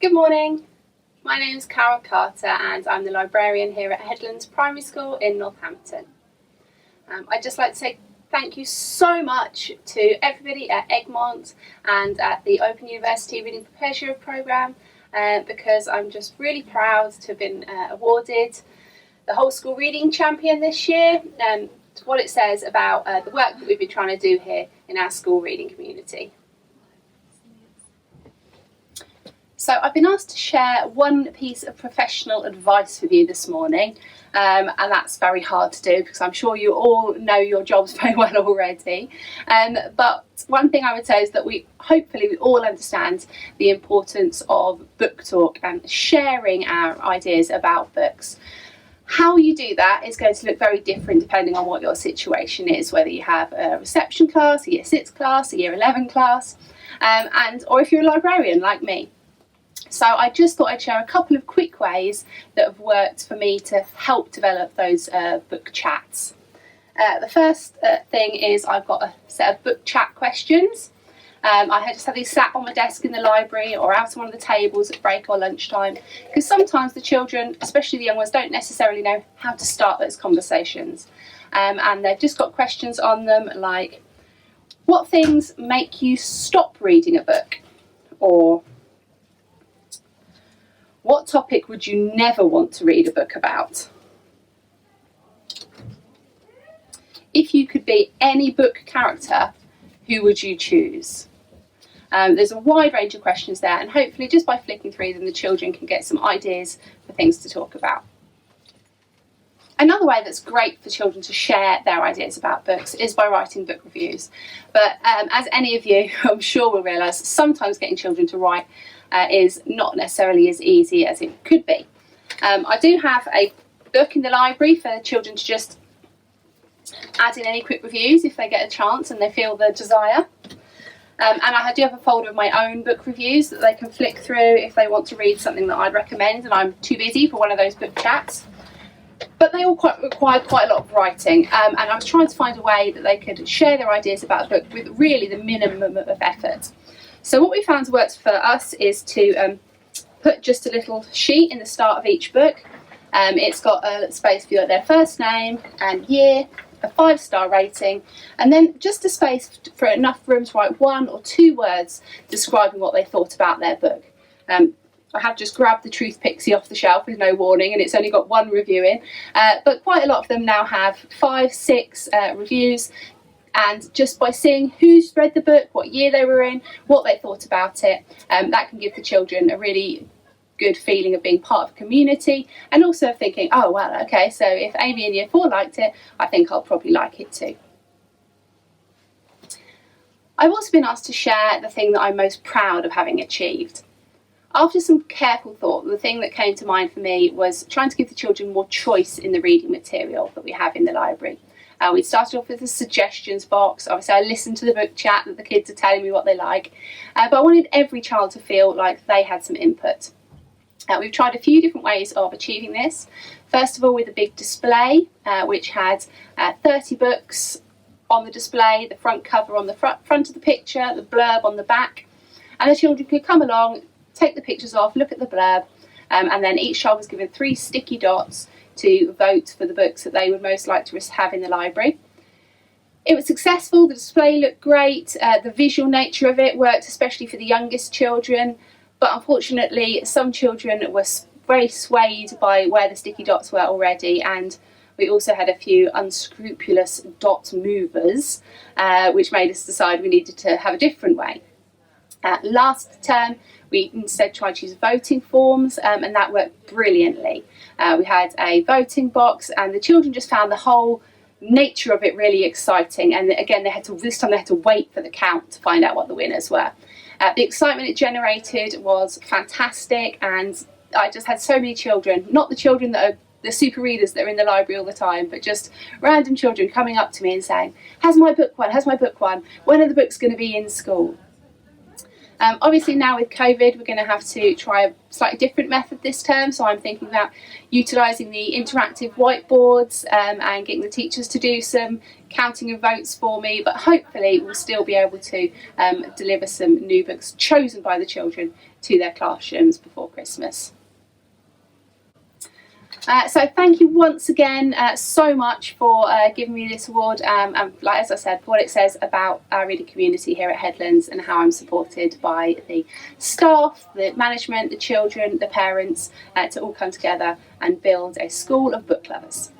Good morning, my name is Carol Carter and I'm the librarian here at Headlands Primary School in Northampton. I'd just like to say thank you so much to everybody at Egmont and at the Open University Reading for Pleasure programme because I'm just really proud to have been awarded the whole school reading champion this year. What it says about the work that we've been trying to do here in our school reading community. So I've been asked to share one piece of professional advice with you this morning, and that's very hard to do because I'm sure you all know your jobs very well already. But one thing I would say is that hopefully we all understand the importance of book talk and sharing our ideas about books. How you do that is going to look very different depending on what your situation is, whether you have a reception class, a year 6 class, a year 11 class, or if you're a librarian like me. So I just thought I'd share a couple of quick ways that have worked for me to help develop those book chats. The first thing is I've got a set of book chat questions. I just have these sat on my desk in the library or out on one of the tables at break or lunchtime, because sometimes the children, especially the young ones, don't necessarily know how to start those conversations. And they've just got questions on them like, what things make you stop reading a book? Or what topic would you never want to read a book about? If you could be any book character, who would you choose? There's a wide range of questions there, and hopefully just by flicking through them the children can get some ideas for things to talk about. Another way that's great for children to share their ideas about books is by writing book reviews. But as any of you I'm sure will realise, sometimes getting children to write is not necessarily as easy as it could be. I do have a book in the library for children to just add in any quick reviews if they get a chance and they feel the desire. And I do have a folder of my own book reviews that they can flick through if they want to read something that I'd recommend and I'm too busy for one of those book chats. But they all require quite a lot of writing, and I was trying to find a way that they could share their ideas about a book with really the minimum of effort. So what we found works for us is to put just a little sheet in the start of each book. It's got a space for their first name and year, a 5-star rating, and then just a space for enough room to write 1 or 2 words describing what they thought about their book. I have just grabbed the Truth Pixie off the shelf with no warning, and it's only got 1 review in, but quite a lot of them now have 5, 6 reviews. And just by seeing who's read the book, what year they were in, what they thought about it, that can give the children a really good feeling of being part of a community, and also thinking, oh well, okay, so if Amy in year 4 liked it, I think I'll probably like it too. I've also been asked to share the thing that I'm most proud of having achieved. After some careful thought, the thing that came to mind for me was trying to give the children more choice in the reading material that we have in the library. We started off with a suggestions box. Obviously I listened to the book chat that the kids are telling me what they like, but I wanted every child to feel like they had some input. We've tried a few different ways of achieving this. First of all, with a big display which had 30 books on the display, the front cover on the front of the picture, the blurb on the back, and the children could come along, take the pictures off, look at the blurb, and then each child was given 3 sticky dots to vote for the books that they would most like to have in the library. It was successful, the display looked great, the visual nature of it worked especially for the youngest children, but unfortunately some children were very swayed by where the sticky dots were already, and we also had a few unscrupulous dot movers, which made us decide we needed to have a different way. Last term we instead tried to use voting forms, and that worked brilliantly. We had a voting box and the children just found the whole nature of it really exciting, and again this time they had to wait for the count to find out what the winners were. The excitement it generated was fantastic, and I just had so many children, not the children that are the super readers that are in the library all the time, but just random children coming up to me and saying, has my book won, has my book won, when are the books going to be in school? Obviously now with COVID, we're going to have to try a slightly different method this term, so I'm thinking about utilising the interactive whiteboards and getting the teachers to do some counting of votes for me, but hopefully we'll still be able to deliver some new books chosen by the children to their classrooms before Christmas. So thank you once again so much for giving me this award, and like as I said, what it says about our reading community here at Headlands and how I'm supported by the staff, the management, the children, the parents to all come together and build a school of book lovers.